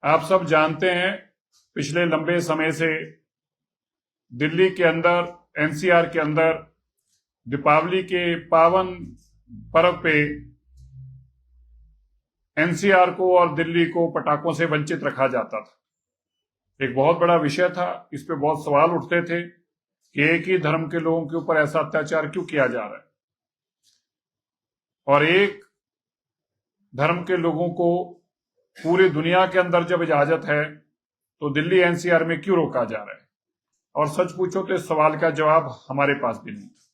आप सब जानते हैं पिछले लंबे समय से दिल्ली के अंदर एनसीआर के अंदर दीपावली के पावन पर्व पे एनसीआर को और दिल्ली को पटाखों से वंचित रखा जाता था। एक बहुत बड़ा विषय था, इस पे बहुत सवाल उठते थे कि एक ही धर्म के लोगों के ऊपर ऐसा अत्याचार क्यों किया जा रहा है और एक धर्म के लोगों को पूरी दुनिया के अंदर जब इजाजत है तो दिल्ली एनसीआर में क्यों रोका जा रहा है। और सच पूछो तो इस सवाल का जवाब हमारे पास भी नहीं था।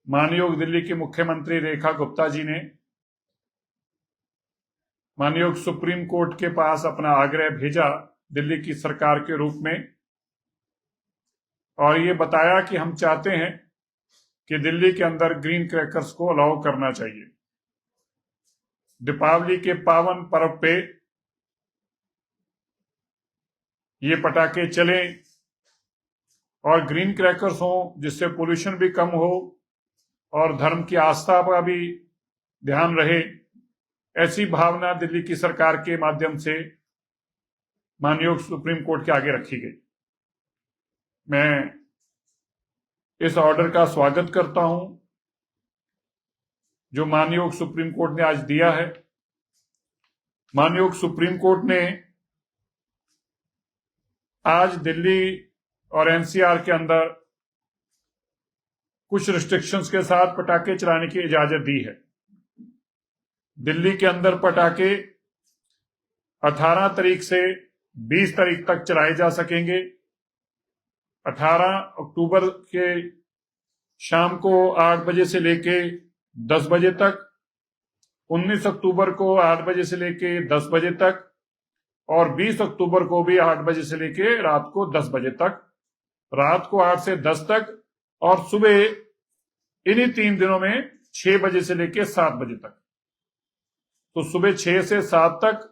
माननीय दिल्ली की मुख्यमंत्री रेखा गुप्ता जी ने माननीय सुप्रीम कोर्ट के पास अपना आग्रह भेजा दिल्ली की सरकार के रूप में और ये बताया कि हम चाहते हैं कि दिल्ली के अंदर ग्रीन क्रैकर्स को अलाउ करना चाहिए। दीपावली के पावन पर्व पे ये पटाखे चलें और ग्रीन क्रैकर्स हो जिससे पोल्यूशन भी कम हो और धर्म की आस्था का भी ध्यान रहे, ऐसी भावना दिल्ली की सरकार के माध्यम से माननीय सुप्रीम कोर्ट के आगे रखी गई। मैं इस ऑर्डर का स्वागत करता हूं जो माननीय सुप्रीम कोर्ट ने आज दिया है। माननीय सुप्रीम कोर्ट ने आज दिल्ली और एनसीआर के अंदर कुछ रिस्ट्रिक्शंस के साथ पटाखे चलाने की इजाजत दी है। दिल्ली के अंदर पटाखे 18 तारीख से 20 तारीख तक चलाए जा सकेंगे। 18 अक्टूबर के शाम को 8 बजे से लेके 10 बजे तक, 19 अक्टूबर को 8 बजे से लेके 10 बजे तक और 20 अक्टूबर को भी 8 बजे से लेके रात को 10 बजे तक, रात को 8 से 10 तक और सुबह इन्हीं 3 दिनों में 6 बजे से लेके 7 बजे तक। तो सुबह 6 से 7 तक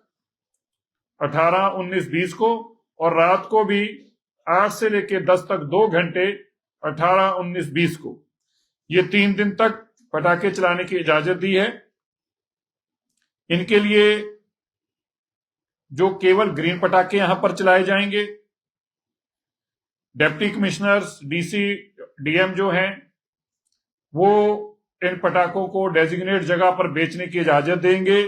18, 19, 20 को और रात को भी 8 से लेके 10 तक 2 घंटे 18, 19, 20 को, ये 3 दिन तक पटाखे चलाने की इजाजत दी है। इनके लिए जो केवल ग्रीन पटाखे यहां पर चलाए जाएंगे, डिप्टी कमिश्नर्स, डीसी, डीएम जो हैं वो इन पटाखों को डेजिग्नेट जगह पर बेचने की इजाजत देंगे।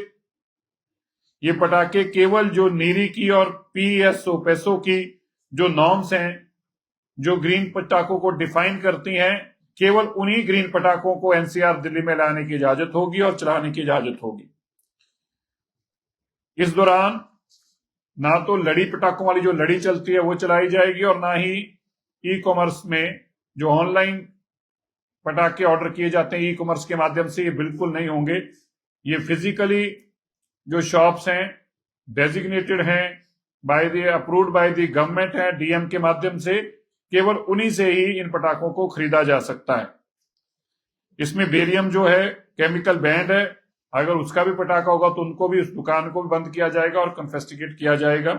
ये पटाखे केवल जो नीरी की और पीएसओ पैसो की जो नॉर्म्स हैं जो ग्रीन पटाखों को डिफाइन करती हैं, केवल उन्हीं ग्रीन पटाखों को एनसीआर दिल्ली में लाने की इजाजत होगी और चलाने की इजाजत होगी। इस दौरान ना तो लड़ी पटाखों वाली जो लड़ी चलती है वो चलाई जाएगी और ना ही ई कॉमर्स में जो ऑनलाइन पटाखे ऑर्डर किए जाते हैं ई कॉमर्स के माध्यम से, ये बिल्कुल नहीं होंगे। ये फिजिकली जो शॉप्स हैं डेजिग्नेटेड हैं by the approved by the government है डीएम के माध्यम से, केवल उन्हीं से ही इन पटाखों को खरीदा जा सकता है। इसमें बेरियम जो है केमिकल बैंड है, अगर उसका भी पटाखा होगा तो उनको भी, उस दुकान को भी बंद किया जाएगा और कन्फिस्केट किया जाएगा।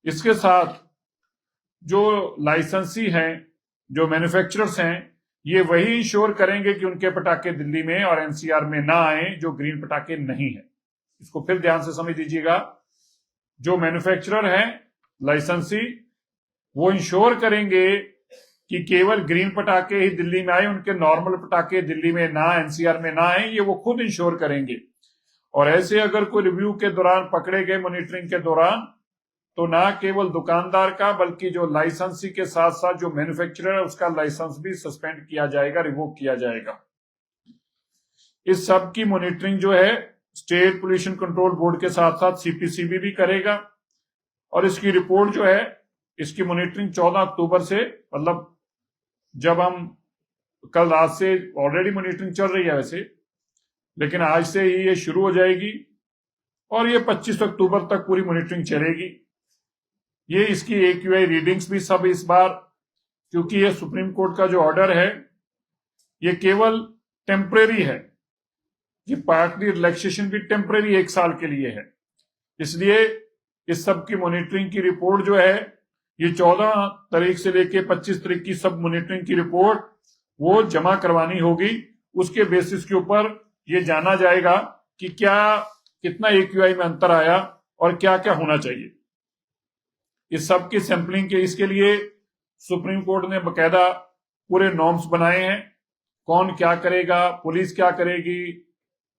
इसके साथ जो लाइसेंसी हैं, जो मैन्युफैक्चरर्स हैं, ये वही इंश्योर करेंगे कि उनके पटाखे दिल्ली में और एनसीआर में ना आए जो ग्रीन पटाखे नहीं है। इसको फिर ध्यान से समझ लीजिएगा। जो मैन्युफैक्चरर हैं लाइसेंसी, वो इंश्योर करेंगे कि केवल ग्रीन पटाखे ही दिल्ली में आए, उनके नॉर्मल पटाखे दिल्ली में ना, एनसीआर में ना आए, ये वो खुद इंश्योर करेंगे। और ऐसे अगर कोई रिव्यू के दौरान पकड़े गए, मॉनिटरिंग के दौरान, तो ना केवल दुकानदार का बल्कि जो लाइसेंसी के साथ साथ जो मैन्युफैक्चरर है उसका लाइसेंस भी सस्पेंड किया जाएगा, रिवोक किया जाएगा। इस सब की मॉनिटरिंग जो है स्टेट पोल्यूशन कंट्रोल बोर्ड के साथ साथ सीपीसीबी भी करेगा और इसकी रिपोर्ट जो है, इसकी मॉनिटरिंग 14 अक्टूबर से, मतलब जब हम कल रात से ऑलरेडी मॉनिटरिंग चल रही है वैसे, लेकिन आज से ही ये शुरू हो जाएगी और ये 25 अक्टूबर तक पूरी मॉनिटरिंग चलेगी। ये इसकी AQI रीडिंग्स भी सब इस बार, क्योंकि ये सुप्रीम कोर्ट का जो ऑर्डर है ये केवल टेम्परेरी है, ये पार्टली रिलैक्सेशन भी टेम्परेरी 1 साल के लिए है, इसलिए इस सब की मॉनिटरिंग की रिपोर्ट जो है ये 14 तारीख से लेके 25 तारीख की सब मॉनिटरिंग की रिपोर्ट वो जमा करवानी होगी। उसके बेसिस के ऊपर ये जाना जाएगा कि क्या कितना AQI में अंतर आया और क्या क्या होना चाहिए। इस सब की सैंपलिंग के इसके लिए सुप्रीम कोर्ट ने बकायदा पूरे नॉर्म्स बनाए हैं। कौन क्या करेगा, पुलिस क्या करेगी,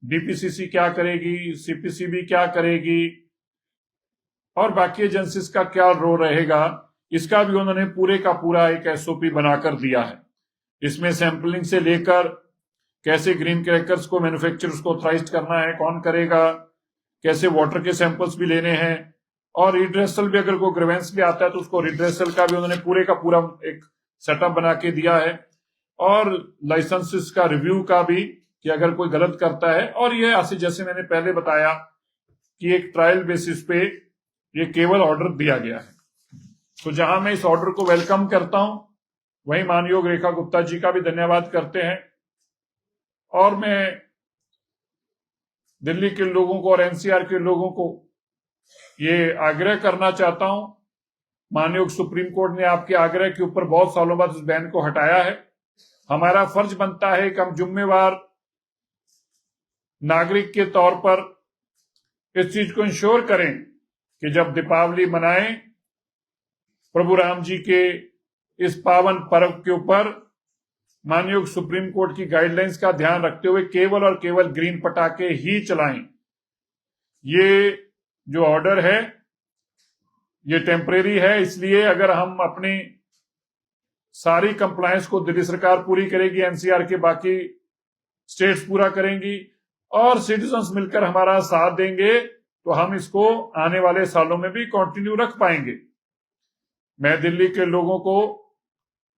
डीपीसीसी क्या करेगी, सीपीसीबी क्या करेगी और बाकी एजेंसीज का क्या रोल रहेगा, इसका भी उन्होंने पूरे का पूरा एक एसओपी बनाकर दिया है। इसमें सैंपलिंग से लेकर कैसे ग्रीन क्रैकर्स को मैन्युफैक्चरर्स को ऑथराइज करना है, कौन करेगा, कैसे वाटर के सैंपल्स भी लेने हैं और रिड्रेसल भी, अगर कोई ग्रीवेंस भी आता है तो उसको रिड्रेसल का भी उन्होंने पूरे का पूरा एक सेटअप बना के दिया है और लाइसेंसेस का रिव्यू का भी कि अगर कोई गलत करता है। और ये ऐसे जैसे मैंने पहले बताया कि एक ट्रायल बेसिस पे ये केवल ऑर्डर दिया गया है। तो जहां मैं इस ऑर्डर को वेलकम करता हूं, वहीं मानयोग रेखा गुप्ता जी का भी धन्यवाद करते हैं और मैं दिल्ली के लोगों को और एनसीआर के लोगों को ये आग्रह करना चाहता हूं, मानयोग सुप्रीम कोर्ट ने आपके आग्रह के ऊपर बहुत सालों बाद इस बैन को हटाया है। हमारा फर्ज बनता है कि हम जिम्मेवार नागरिक के तौर पर इस चीज को इंश्योर करें कि जब दीपावली मनाएं, प्रभु राम जी के इस पावन पर्व के ऊपर मानयोग सुप्रीम कोर्ट की गाइडलाइंस का ध्यान रखते हुए केवल और केवल ग्रीन पटाखे ही चलाएं। ये जो ऑर्डर है ये टेम्परेरी है, इसलिए अगर हम अपनी सारी कंप्लायंस को दिल्ली सरकार पूरी करेगी, एनसीआर के बाकी स्टेट्स पूरा करेंगी और सिटीजन्स मिलकर हमारा साथ देंगे तो हम इसको आने वाले सालों में भी कंटिन्यू रख पाएंगे। मैं दिल्ली के लोगों को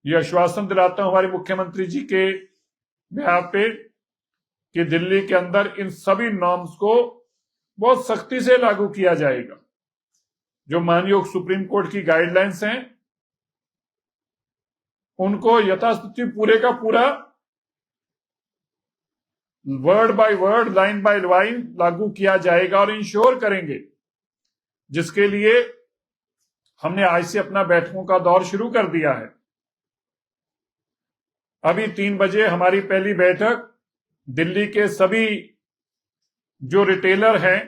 यह आश्वासन दिलाता हूं हमारे मुख्यमंत्री जी के बिहाफ पे कि दिल्ली के अंदर इन सभी नॉर्म्स को बहुत सख्ती से लागू किया जाएगा। जो मानयोग सुप्रीम कोर्ट की गाइडलाइंस हैं उनको यथास्थिति पूरे का पूरा word by word, line by line लागू किया जाएगा और इंश्योर करेंगे, जिसके लिए हमने आज से अपना बैठकों का दौर शुरू कर दिया है। अभी 3 बजे हमारी पहली बैठक दिल्ली के सभी जो रिटेलर हैं,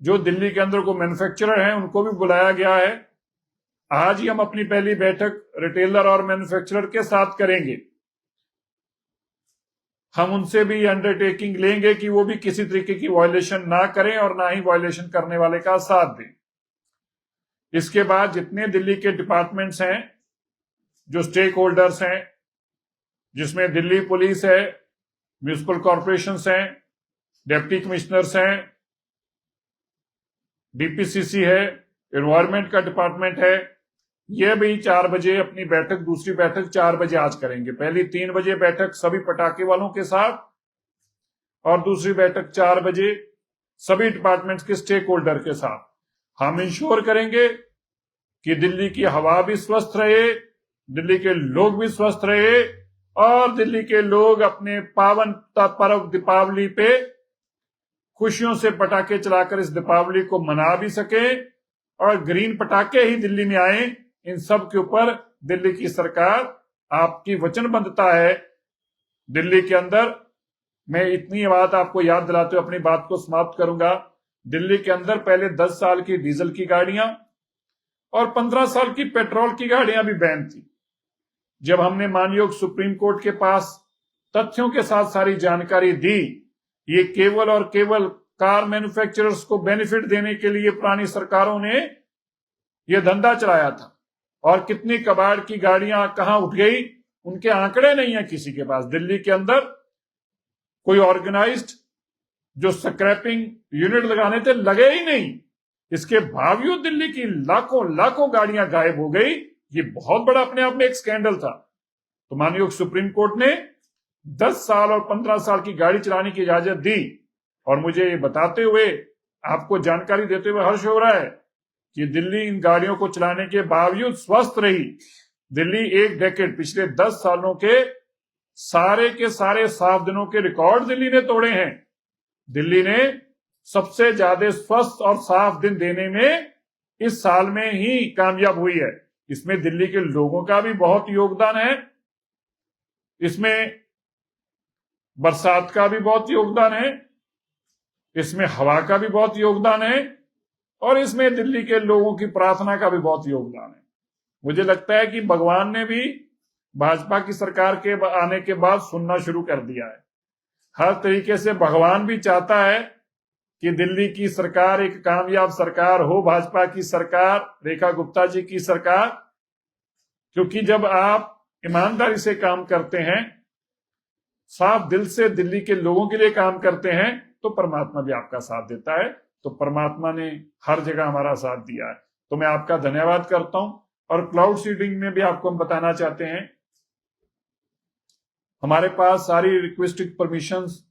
जो दिल्ली के अंदर को मैन्युफैक्चरर हैं, उनको भी बुलाया गया है। आज ही हम अपनी पहली बैठक रिटेलर और मैन्युफैक्चरर के साथ करेंगे। हम उनसे भी अंडरटेकिंग लेंगे कि वो भी किसी तरीके की वायलेशन ना करें और ना ही वायलेशन करने वाले का साथ दें। इसके बाद जितने दिल्ली के डिपार्टमेंट्स हैं, जो स्टेक होल्डर्स हैं, जिसमें दिल्ली पुलिस है, म्यूनिसिपल कॉरपोरेशंस हैं, डिप्टी कमिश्नर्स हैं, डीपीसीसी है, एनवायरमेंट का डिपार्टमेंट है, ये भी 4 बजे अपनी बैठक, दूसरी बैठक 4 बजे आज करेंगे। पहली 3 बजे बैठक सभी पटाखे वालों के साथ और दूसरी बैठक 4 बजे सभी डिपार्टमेंट्स के स्टेक होल्डर के साथ। हम इंश्योर करेंगे कि दिल्ली की हवा भी स्वस्थ रहे, दिल्ली के लोग भी स्वस्थ रहे और दिल्ली के लोग अपने पावन पर्व दीपावली पे खुशियों से पटाखे चलाकर इस दीपावली को मना भी सके और ग्रीन पटाखे ही दिल्ली में आए। इन सब के ऊपर दिल्ली की सरकार आपकी वचनबद्धता है। दिल्ली के अंदर, मैं इतनी बात आपको याद दिलाते हुए अपनी बात को समाप्त करूंगा, दिल्ली के अंदर पहले 10 साल की डीजल की गाड़ियां और 15 साल की पेट्रोल की गाड़ियां भी बैन थी। जब हमने मानयोग सुप्रीम कोर्ट के पास तथ्यों के साथ सारी जानकारी दी, ये केवल और केवल कार मैन्युफैक्चरर्स को बेनिफिट देने के लिए पुरानी सरकारों ने यह धंधा चलाया था और कितनी कबाड़ की गाड़ियां कहां उठ गई उनके आंकड़े नहीं है किसी के पास। दिल्ली के अंदर कोई ऑर्गेनाइज्ड जो स्क्रैपिंग यूनिट लगाने थे लगे ही नहीं, इसके बावजूद दिल्ली की लाखों लाखों गाड़ियां गायब हो गई। ये बहुत बड़ा अपने आप में एक स्कैंडल था। तो मानयोग सुप्रीम कोर्ट ने 10 साल और 15 साल की गाड़ी चलाने की इजाजत दी और मुझे ये बताते हुए, आपको जानकारी देते हुए हर्ष हो रहा है कि दिल्ली इन गाड़ियों को चलाने के बावजूद स्वस्थ रही। दिल्ली एक डेकेड, पिछले 10 सालों के सारे साफ दिनों के रिकॉर्ड दिल्ली ने तोड़े हैं। दिल्ली ने सबसे ज्यादा स्वस्थ और साफ दिन देने में इस साल में ही कामयाब हुई है। इसमें दिल्ली के लोगों का भी बहुत योगदान है, इसमें बरसात का भी बहुत योगदान है इसमें हवा का भी बहुत योगदान है और इसमें दिल्ली के लोगों की प्रार्थना का भी बहुत योगदान है। मुझे लगता है कि भगवान ने भी भाजपा की सरकार के आने के बाद सुनना शुरू कर दिया है। हर तरीके से भगवान भी चाहता है कि दिल्ली की सरकार एक कामयाब सरकार हो, भाजपा की सरकार, रेखा गुप्ता जी की सरकार, क्योंकि जब आप ईमानदारी से काम करते हैं, साफ दिल से दिल्ली के लोगों के लिए काम करते हैं, तो परमात्मा भी आपका साथ देता है। तो परमात्मा ने हर जगह हमारा साथ दिया है, तो मैं आपका धन्यवाद करता हूं। और क्लाउड सीडिंग में भी आपको हम बताना चाहते हैं, हमारे पास सारी रिक्वेस्टेड परमिशंस,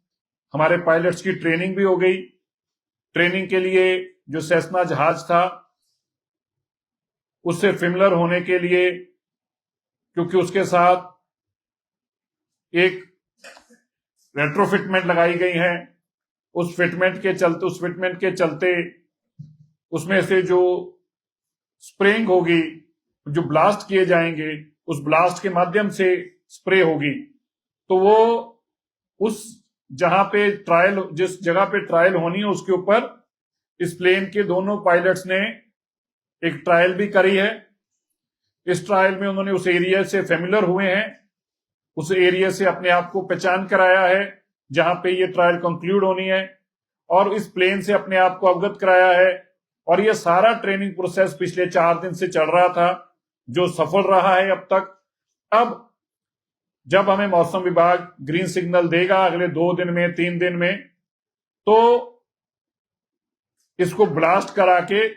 हमारे पायलट्स की ट्रेनिंग भी हो गई। ट्रेनिंग के लिए जो सेस्ना जहाज था उससे फेमिलियर होने के लिए, क्योंकि उसके साथ एक रेट्रोफिटमेंट लगाई गई है, उस फिटमेंट के चलते उसमें से जो स्प्रेइंग होगी, जो ब्लास्ट किए जाएंगे, उस ब्लास्ट के माध्यम से स्प्रे होगी, तो वो उस जिस जगह पे ट्रायल होनी है उसके ऊपर इस प्लेन के दोनों पायलट्स ने एक ट्रायल भी करी है। इस ट्रायल में उन्होंने उस एरिया से फेमिलियर हुए हैं, उस एरिया से अपने आप को पहचान कराया है जहां पे ये ट्रायल कंक्लूड होनी है, और इस प्लेन से अपने आप को अवगत कराया है। और ये सारा ट्रेनिंग प्रोसेस पिछले 4 दिन से चल रहा था, जो सफल रहा है अब तक। अब जब हमें मौसम विभाग ग्रीन सिग्नल देगा अगले 2 दिन में, 3 दिन में, तो इसको ब्लास्ट करा के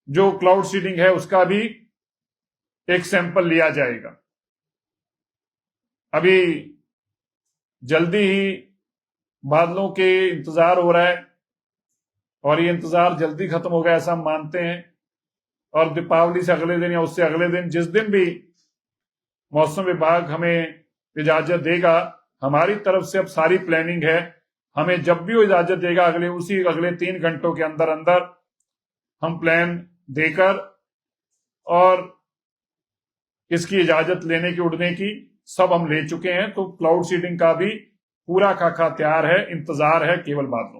जो क्लाउड सीडिंग है उसका भी एक सैंपल लिया जाएगा। अभी जल्दी ही बादलों के इंतजार हो रहा है और ये इंतजार जल्दी खत्म होगा ऐसा हम मानते हैं। और दीपावली से अगले दिन या उससे अगले दिन, जिस दिन भी मौसम विभाग हमें इजाजत देगा, हमारी तरफ से अब सारी प्लानिंग है। हमें जब भी वो इजाजत देगा अगले 3 घंटों के अंदर अंदर हम प्लान देकर और इसकी इजाजत लेने की, उड़ने की सब हम ले चुके हैं। तो क्लाउड सीडिंग का भी पूरा खाका तैयार है, इंतजार है केवल बादलों।